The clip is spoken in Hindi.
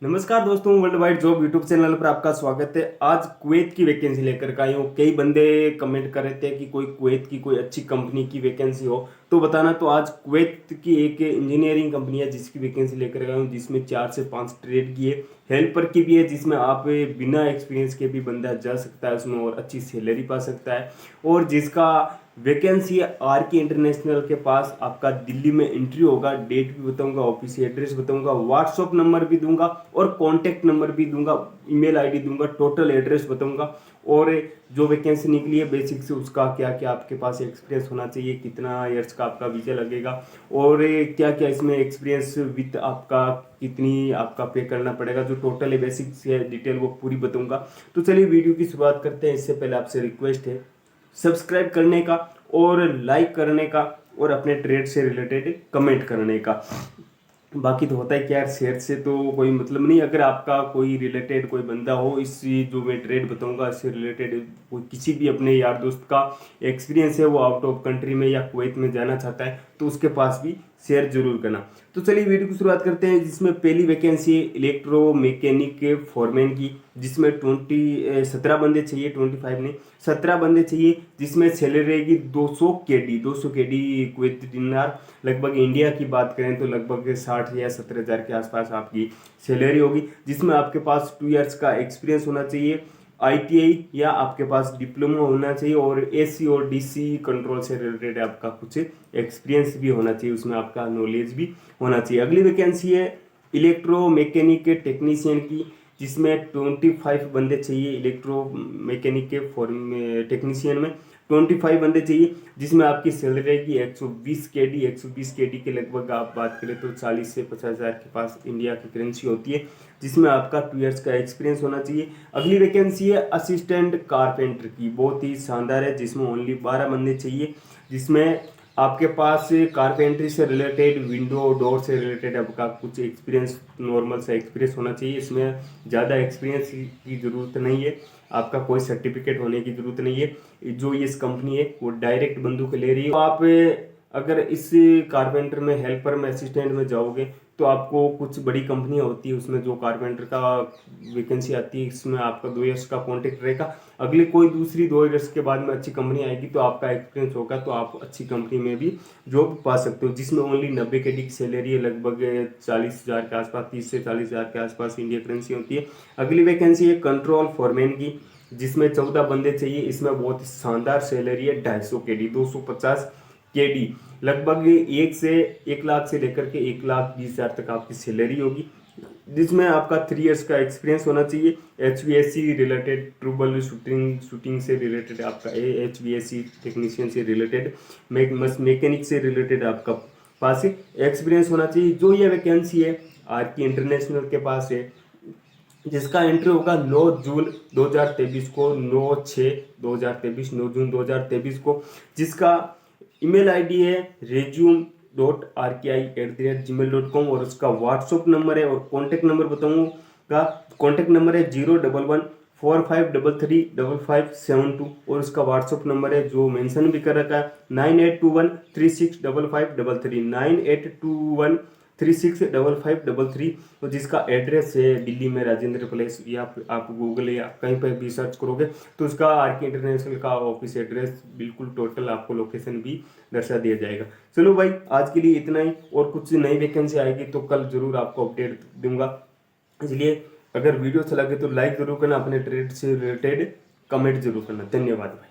नमस्कार दोस्तों, world wide job YouTube channel पर आपका स्वागत है। आज कुवैत की वैकेंसी लेकर के आई हूँ। कई बंदे कमेंट कर रहे थे कि कोई कुवैत की कोई अच्छी कंपनी की वैकेंसी हो तो बताना। तो आज कुवैत की एक इंजीनियरिंग कंपनी है जिसकी वैकेंसी लेकर आया हूँ, जिसमें 4 से 5 ट्रेड की है, हेल्पर की भी है, जिसमें आप बिना एक्सपीरियंस के भी बंदा जा सकता है उसमें और अच्छी सैलरी पा सकता है। और जिसका वैकेंसी है आर के इंटरनेशनल के पास, आपका दिल्ली में एंट्री होगा। डेट भी बताऊंगा, ऑफिस एड्रेस बताऊंगा, व्हाट्सअप नंबर भी दूंगा और कॉन्टैक्ट नंबर भी दूंगा, ईमेल आईडी दूंगा, टोटल एड्रेस बताऊंगा। और जो वैकेंसी निकली है बेसिक से उसका क्या क्या आपके पास एक्सपीरियंस होना चाहिए, कितना ईयर्स का आपका वीजा लगेगा और क्या क्या इसमें एक्सपीरियंस विथ आपका कितनी आपका पे करना पड़ेगा, जो टोटल है बेसिक से डिटेल वो पूरी बताऊंगा। तो चलिए वीडियो की शुरुआत करते हैं। इससे पहले आपसे रिक्वेस्ट है सब्सक्राइब करने का और लाइक करने का और अपने ट्रेड से रिलेटेड कमेंट करने का। बाकी तो होता है कि यार शेयर से तो कोई मतलब नहीं। अगर आपका कोई रिलेटेड कोई बंदा हो, इस जो मैं ट्रेड बताऊंगा इससे रिलेटेड कोई किसी भी अपने यार दोस्त का एक्सपीरियंस है, वो आउट ऑफ कंट्री में या कुवैत में जाना चाहता है तो उसके पास भी शेयर जरूर करना। तो चलिए वीडियो की शुरुआत करते हैं। जिसमें पहली वैकेंसी है इलेक्ट्रो मैकेनिक के फॉरमैन की, जिसमें 17 बंदे चाहिए, 25 नहीं 17 बंदे चाहिए। जिसमें सैलरी रहेगी 200 के डी कुवैती दिनार। लगभग इंडिया की बात करें तो लगभग 60 या 70 हज़ार के आसपास आपकी सैलरी होगी। जिसमें आपके पास 2 इयर्स का एक्सपीरियंस होना चाहिए, आईटीआई या आपके पास डिप्लोमा होना चाहिए और एसी और डीसी कंट्रोल से रिलेटेड आपका कुछ एक्सपीरियंस भी होना चाहिए, उसमें आपका नॉलेज भी होना चाहिए। अगली वैकेंसी है इलेक्ट्रो मैकेनिक के टेक्नीशियन की, जिसमें 25 बंदे चाहिए। इलेक्ट्रो मैकेनिक के टेक्नीशियन में 25 बंदे चाहिए। जिसमें आपकी सैलरी रहेगी 120 के डी। 120 के डी के लगभग आप बात करें तो 40 से 50 हज़ार के पास इंडिया की करेंसी होती है। जिसमें आपका 2 इयर्स का एक्सपीरियंस होना चाहिए। अगली वैकेंसी है असिस्टेंट कारपेंटर की, बहुत ही शानदार है, जिसमें ओनली 12 बंदे चाहिए। जिसमें आपके पास कारपेंट्री से रिलेटेड, विंडो डोर से रिलेटेड आपका कुछ एक्सपीरियंस, नॉर्मल सा एक्सपीरियंस होना चाहिए। इसमें ज़्यादा एक्सपीरियंस की ज़रूरत नहीं है, आपका कोई सर्टिफिकेट होने की ज़रूरत नहीं है। जो ये इस कंपनी है वो डायरेक्ट बंदूक ले रही है। तो आप अगर इस कारपेंटर में, हेल्पर में, असिस्टेंट में जाओगे तो आपको कुछ बड़ी कंपनियां होती है उसमें जो कारपेंटर का वैकेंसी आती है, इसमें आपका 2 इयर्स का कॉन्ट्रैक्ट रहेगा। अगली कोई दूसरी 2 इयर्स के बाद में अच्छी कंपनी आएगी तो आपका एक्सपीरियंस होगा तो आप अच्छी कंपनी में भी जॉब पा सकते हो। जिसमें ओनली 90 के डी की सैलरी है, लगभग 40 हज़ार के आसपास, 30 से 40 हज़ार के आसपास इंडिया करेंसी होती है। अगली वैकेंसी है कंट्रोल फॉरमैन की, जिसमें 14 बंदे चाहिए। इसमें बहुत ही शानदार सैलरी है, 250 के डी, 250 के डी। लगभग 1 से लेकर के 1,20,000 तक आपकी सैलरी होगी। जिसमें आपका 3 इयर्स का एक्सपीरियंस होना चाहिए। HVAC रिलेटेड, ट्रूबल शूटिंग से रिलेटेड आपका HVAC टेक्नीशियन से रिलेटेड, मैकेनिक से रिलेटेड आपका पास एक्सपीरियंस होना चाहिए। जो ये वैकेंसी है आर की इंटरनेशनल के पास है, जिसका एंट्री होगा 9 जून 2023 को, 9 जून 2023 को। जिसका ईमेल आईडी है resume.rki@gmail.com और उसका व्हाट्सअप नंबर है और कॉन्टैक्ट नंबर बताऊंगा। कॉन्टैक्ट नंबर है 01145335572 और उसका व्हाट्सअप नंबर है जो मेंशन भी कर रखा है 9821365533, 9821365533। तो जिसका एड्रेस है दिल्ली में राजेंद्र प्लेस, या आप गूगल या कहीं पर भी सर्च करोगे तो उसका आर के इंटरनेशनल का ऑफिस एड्रेस बिल्कुल टोटल आपको लोकेशन भी दर्शा दिया जाएगा। चलो भाई, आज के लिए इतना ही, और कुछ नई वैकेंसी आएगी तो कल जरूर आपको अपडेट दूंगा। इसलिए अगर वीडियो अच्छा लगे तो लाइक जरूर करना, अपने ट्रेड से रिलेटेड कमेंट जरूर करना। धन्यवाद भाई।